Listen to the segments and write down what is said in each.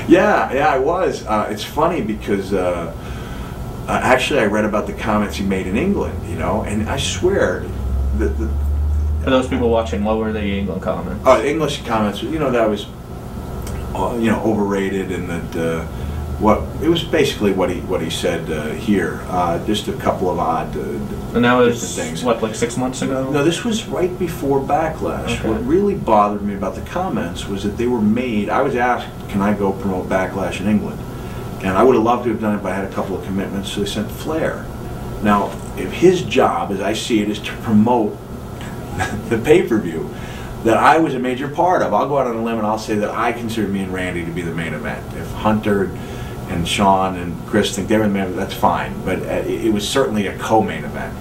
Yeah, I was. It's funny because actually I read about the comments he made in England, and I swear that for those people watching, what were the England comments? English comments, that was, overrated, and that it was basically what he said here, just a couple of odd and that was things. What, like 6 months ago? No, this was right before Backlash. Okay. What really bothered me about the comments was that they were made. I was asked, can I go promote Backlash in England? And I would have loved to have done it, but I had a couple of commitments, so they sent Flair. Now, if his job, as I see it, is to promote the pay-per-view that I was a major part of, I'll go out on a limb and I'll say that I consider me and Randy to be the main event. If Hunter and Sean and Chris think they were the main event, that's fine. But it was certainly a co-main event,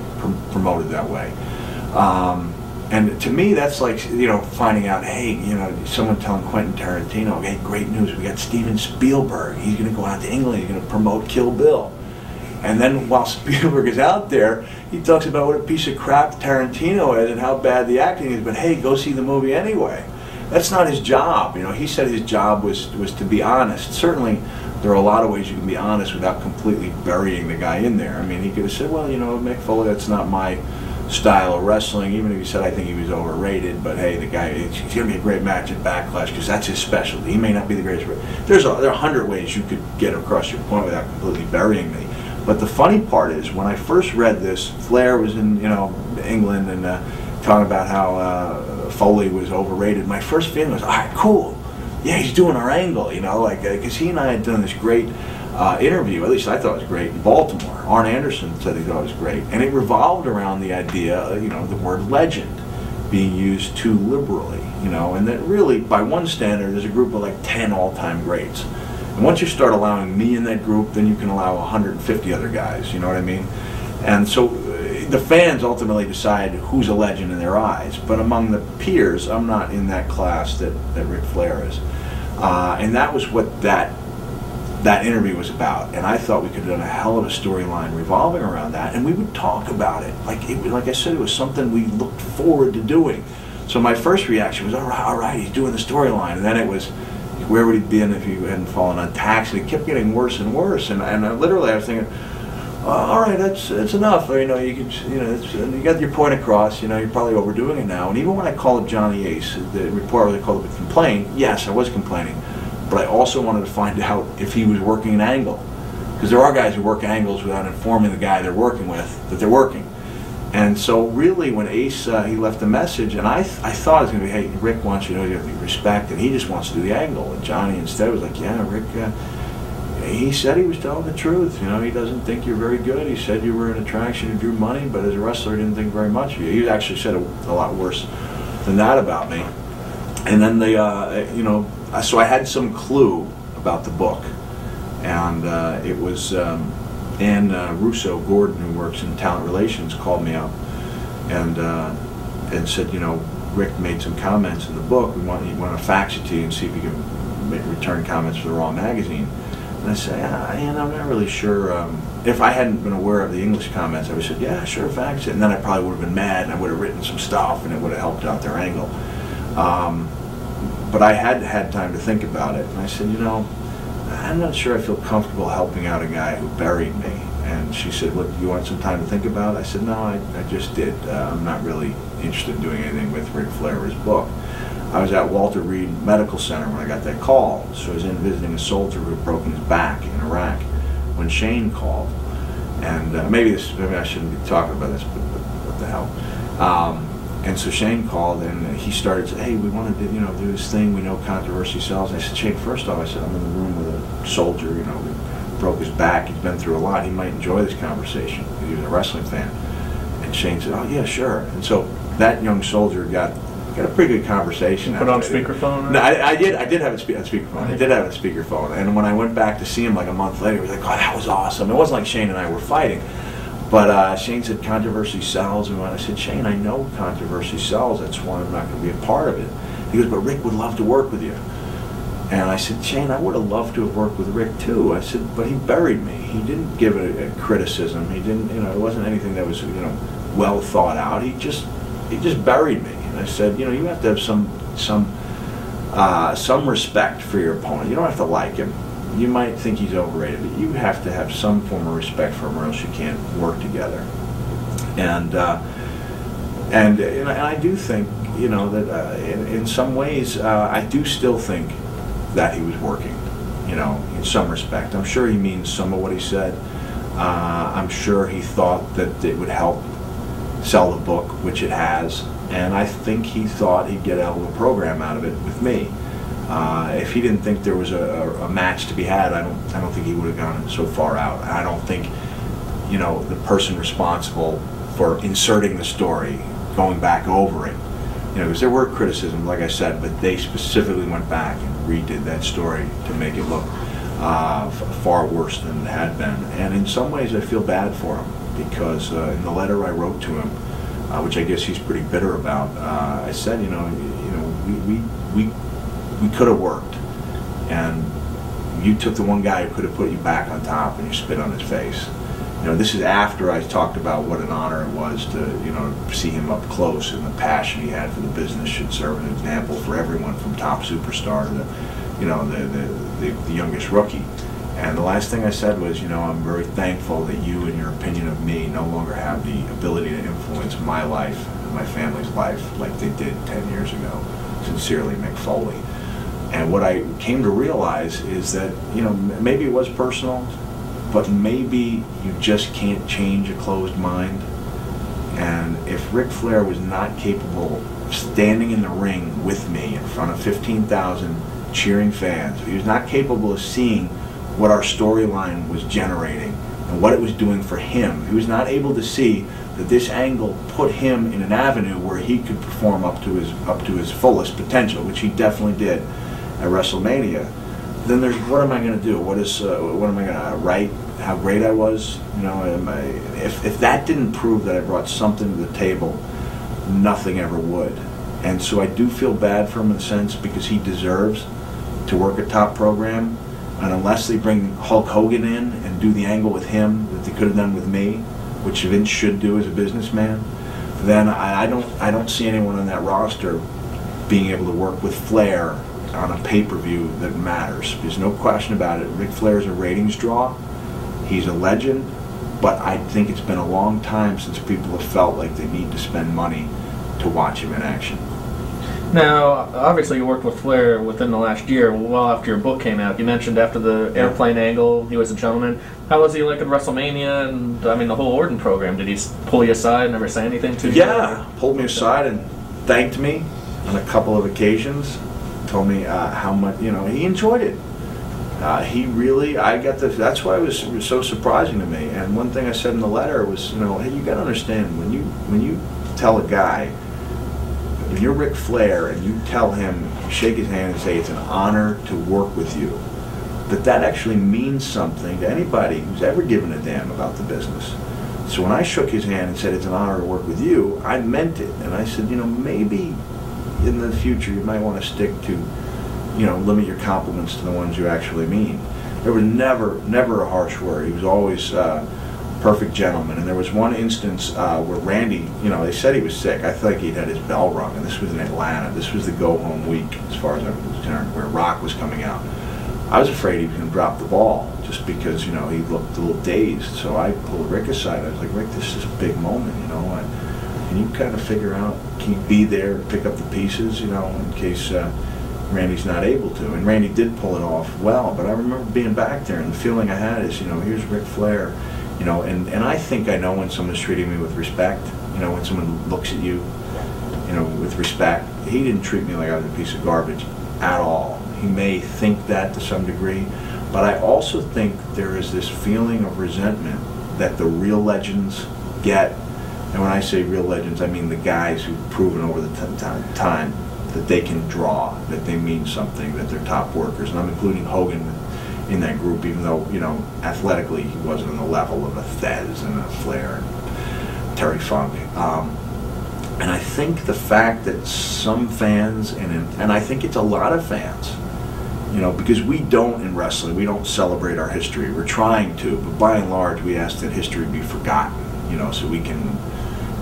promoted that way. And to me, that's like, finding out, hey, someone telling Quentin Tarantino, hey, great news, we got Steven Spielberg. He's going to go out to England, he's going to promote Kill Bill. And then while Spielberg is out there, he talks about what a piece of crap Tarantino is and how bad the acting is, but hey, go see the movie anyway. That's not his job. He said his job was to be honest. Certainly, there are a lot of ways you can be honest without completely burying the guy in there. I mean, he could have said, well, Mick Foley, that's not my style of wrestling, even if he said I think he was overrated, but hey, the guy, he's going to be a great match at Backlash because that's his specialty. He may not be the greatest. There are 100 ways you could get across your point without completely burying me. But the funny part is, when I first read this, Flair was in England and talking about how Foley was overrated. My first feeling was, all right, cool, yeah, he's doing our angle, because he and I had done this great interview, at least I thought it was great, in Baltimore. Arn Anderson said he thought it was great, and it revolved around the idea, the word legend being used too liberally, and that really, by one standard, there's a group of like 10 all-time greats. And once you start allowing me in that group, then you can allow 150 other guys, you know what I mean? And so the fans ultimately decide who's a legend in their eyes, but among the peers, I'm not in that class that Ric Flair is. And that was what that interview was about, and I thought we could have done a hell of a storyline revolving around that, and we would talk about it. Like I said, it was something we looked forward to doing. So my first reaction was, all right, he's doing the storyline, and then it was, where would he been if he hadn't fallen on tax? And it kept getting worse and worse, and literally I was thinking, all right, that's enough. You got your point across. You're probably overdoing it now. And even when I called Johnny Ace, the report they called it a complaint. Yes, I was complaining, but I also wanted to find out if he was working an angle, because there are guys who work angles without informing the guy they're working with that they're working. And so really, when Ace he left a message, and I thought it was going to be, hey, Rick wants you to know you have to respect, and he just wants to do the angle. And Johnny instead was like, yeah, Rick. He said he was telling the truth. He doesn't think you're very good. He said you were an attraction who drew money, but as a wrestler, he didn't think very much of you. He actually said a lot worse than that about me. And then so I had some clue about the book, and it was Ann Russo Gordon, who works in talent relations, called me up and said, Rick made some comments in the book. We want to fax it to you and see if you can return comments for the Raw magazine. And I said, I'm not really sure. If I hadn't been aware of the English comments, I would have said, yeah, sure, fax it. And then I probably would have been mad, and I would have written some stuff, and it would have helped out their angle. But I had had time to think about it, and I said, I'm not sure I feel comfortable helping out a guy who buried me. And she said, look, you want some time to think about it? I said, no, I just did. I'm not really interested in doing anything with Ric Flair or his book. I was at Walter Reed Medical Center when I got that call. So I was in visiting a soldier who had broken his back in Iraq when Shane called. And maybe I shouldn't be talking about this, but what the hell. And so Shane called, and he started to say, hey, we want to do this thing. We know controversy sells. And I said, Shane, first off, I said, I'm in the room with a soldier, who broke his back. He's been through a lot. He might enjoy this conversation. He was a wrestling fan. And Shane said, oh, yeah, sure. And so that young soldier got a pretty good conversation. Put on speakerphone? No, I did have it on speakerphone. I did have it on speakerphone. And when I went back to see him like a month later, he was like, oh, that was awesome. It wasn't like Shane and I were fighting. But Shane said, controversy sells. And when I said, Shane, I know controversy sells. That's why I'm not going to be a part of it. He goes, but Rick would love to work with you. And I said, Shane, I would have loved to have worked with Rick too. I said, but he buried me. He didn't give it a criticism. He didn't, it wasn't anything that was, well thought out. He just buried me. And I said, you have to have some some respect for your opponent. You don't have to like him. You might think he's overrated, but you have to have some form of respect for him, or else you can't work together. And I do think, that in some ways, I do still think that he was working, in some respect. I'm sure he means some of what he said. I'm sure he thought that it would help sell the book, which it has. And I think he thought he'd get a hell of a program out of it with me. If he didn't think there was a match to be had, I don't think he would have gone so far out. I don't think, the person responsible for inserting the story, going back over it, because there were criticisms, like I said, but they specifically went back and redid that story to make it look far worse than it had been. And in some ways, I feel bad for him, because in the letter I wrote to him, which I guess he's pretty bitter about, I said, we could have worked, and you took the one guy who could have put you back on top, and you spit on his face. This is after I talked about what an honor it was to, see him up close, and the passion he had for the business should serve as an example for everyone, from top superstar to the youngest rookie. And the last thing I said was, I'm very thankful that you and your opinion of me no longer have the ability to influence my life and my family's life like they did 10 years ago. Sincerely, Mick Foley. And what I came to realize is that, maybe it was personal, but maybe you just can't change a closed mind. And if Ric Flair was not capable of standing in the ring with me in front of 15,000 cheering fans, if he was not capable of seeing what our storyline was generating and what it was doing for him, he was not able to see that this angle put him in an avenue where he could perform up to his fullest potential, which he definitely did at WrestleMania, then what am I going to do? What am I going to write? How great I was? If that didn't prove that I brought something to the table, nothing ever would. And so I do feel bad for him in a sense, because he deserves to work a top program. And unless they bring Hulk Hogan in and do the angle with him that they could have done with me, which Vince should do as a businessman, then I don't see anyone on that roster being able to work with Flair on a pay-per-view that matters. There's no question about it. Ric Flair is a ratings draw. He's a legend, but I think it's been a long time since people have felt like they need to spend money to watch him in action. Now, obviously you worked with Flair within the last year, well after your book came out. You mentioned after the airplane angle, he was a gentleman. How was he like at WrestleMania and, the whole Orton program? Did he pull you aside and never say anything to you? Yeah, pulled me aside and thanked me on a couple of occasions. Told me how much, he enjoyed it. That's why it was so surprising to me. And one thing I said in the letter was, hey, you got to understand, when you tell a guy, when you're Ric Flair and you tell him, you shake his hand and say it's an honor to work with you, that actually means something to anybody who's ever given a damn about the business. So when I shook his hand and said it's an honor to work with you, I meant it. And I said, maybe in the future you might want to stick to, limit your compliments to the ones you actually mean. There was never a harsh word. He was always perfect gentleman. And there was one instance where Randy, they said he was sick. I think he'd had his bell rung, and this was in Atlanta. This was the go-home week, as far as I was concerned, where Rock was coming out. I was afraid he was going to drop the ball, just because, he looked a little dazed. So I pulled Rick aside. I was like, Rick, this is a big moment, Can you kind of figure out, can you be there, pick up the pieces, in case Randy's not able to? And Randy did pull it off well, but I remember being back there, and the feeling I had is, here's Ric Flair, and I think I know when someone's treating me with respect, when someone looks at you, with respect. He didn't treat me like I was a piece of garbage at all. He may think that to some degree, but I also think there is this feeling of resentment that the real legends get. And when I say real legends, I mean the guys who've proven over the time that they can draw, that they mean something, that they're top workers. And I'm including Hogan in that group, even though, athletically he wasn't on the level of a Thez and a Flair and Terry Funk. And I think the fact that some fans, and I think it's a lot of fans, because we don't in wrestling, we don't celebrate our history. We're trying to, but by and large, we ask that history be forgotten, so we can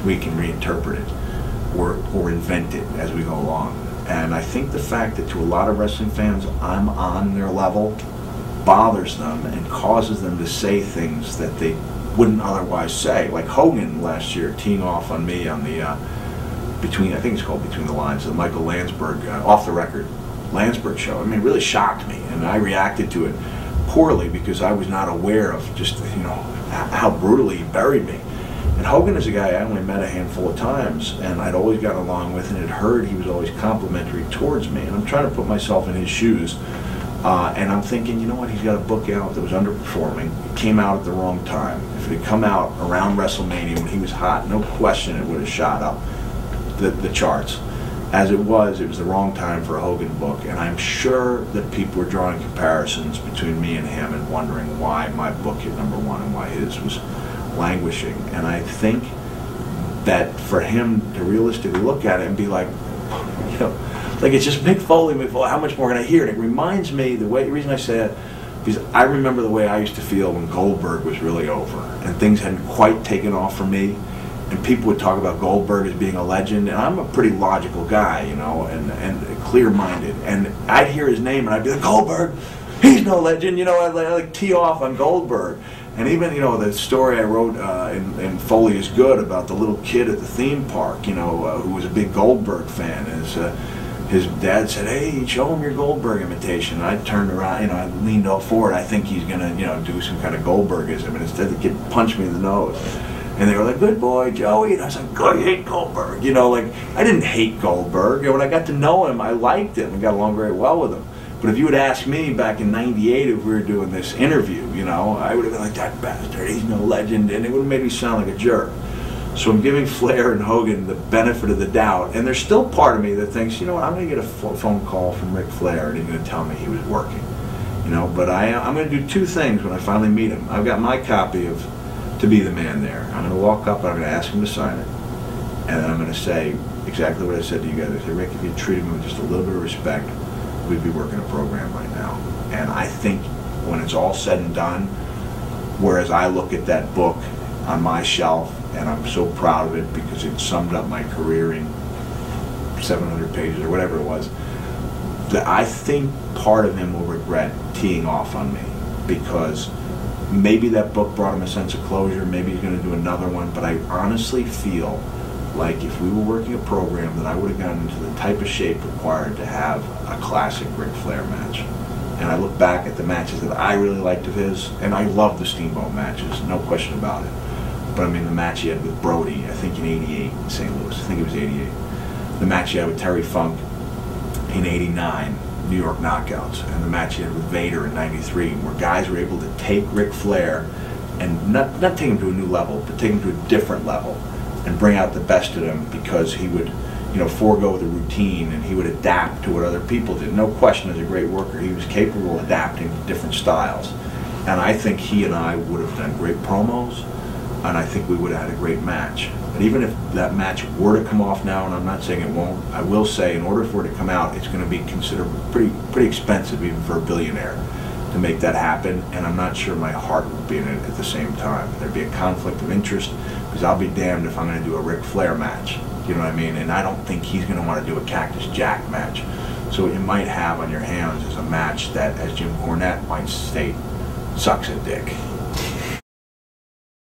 reinterpret it or invent it as we go along. And I think the fact that to a lot of wrestling fans, I'm on their level bothers them and causes them to say things that they wouldn't otherwise say. Like Hogan last year teeing off on me on the, I think it's called Between the Lines, the Michael Landsberg, off the record Landsberg show. I mean, it really shocked me, and I reacted to it poorly because I was not aware of just, how brutally he buried me. And Hogan is a guy I only met a handful of times, and I'd always gotten along with, and had heard he was always complimentary towards me. And I'm trying to put myself in his shoes, and I'm thinking, you know what, he's got a book out that was underperforming. It came out at the wrong time. If it had come out around WrestleMania when he was hot, no question it would have shot up the charts. As it was the wrong time for a Hogan book, and I'm sure that people were drawing comparisons between me and him and wondering why my book hit #1 and why his was languishing. And I think that for him to realistically look at it and be like, like it's just Mick Foley, how much more can I hear? And it reminds me, the reason I say it, because I remember the way I used to feel when Goldberg was really over and things hadn't quite taken off for me. And people would talk about Goldberg as being a legend, and I'm a pretty logical guy, and clear-minded. And I'd hear his name, and I'd be like, Goldberg, he's no legend, I'd like tee off on Goldberg. And even, the story I wrote in Foley is Good about the little kid at the theme park, who was a big Goldberg fan. His dad said, hey, show him your Goldberg imitation. And I turned around, I leaned all forward. I think he's going to, do some kind of Goldbergism. And instead the kid punched me in the nose. And they were like, good boy, Joey. And I was like, God, I hate Goldberg. I didn't hate Goldberg. When I got to know him, I liked him and got along very well with him. But if you had asked me back in '98 if we were doing this interview, I would have been like, that bastard, he's no legend. And it would have made me sound like a jerk. So I'm giving Flair and Hogan the benefit of the doubt. And there's still part of me that thinks, I'm going to get a phone call from Ric Flair and he's going to tell me he was working. But I'm going to do two things when I finally meet him. I've got my copy of To Be the Man there. I'm going to walk up and I'm going to ask him to sign it. And then I'm going to say exactly what I said to you guys. I said, Rick, if you treated me with just a little bit of respect, we'd be working a program right now. And I think when it's all said and done, whereas I look at that book on my shelf and I'm so proud of it because it summed up my career in 700 pages or whatever it was, that I think part of him will regret teeing off on me, because maybe that book brought him a sense of closure, maybe he's going to do another one, but I honestly feel like if we were working a program that I would have gotten into the type of shape required to have a classic Ric Flair match. And I look back at the matches that I really liked of his, and I love the Steamboat matches, no question about it. But I mean the match he had with Brody, I think in '88 in St. Louis, I think it was '88. The match he had with Terry Funk in '89, New York Knockouts, and the match he had with Vader in '93, where guys were able to take Ric Flair and not take him to a new level, but take him to a different level and bring out the best in him, because he would, forego the routine and he would adapt to what other people did. No question, as a great worker, he was capable of adapting to different styles. And I think he and I would have done great promos, and I think we would have had a great match. But even if that match were to come off now, and I'm not saying it won't, I will say in order for it to come out, it's going to be considered pretty expensive even for a billionaire to make that happen, and I'm not sure my heart would be in it at the same time. There'd be a conflict of interest, because I'll be damned if I'm going to do a Ric Flair match, you know what I mean? And I don't think he's going to want to do a Cactus Jack match. So what you might have on your hands is a match that, as Jim Cornette might state, sucks a dick.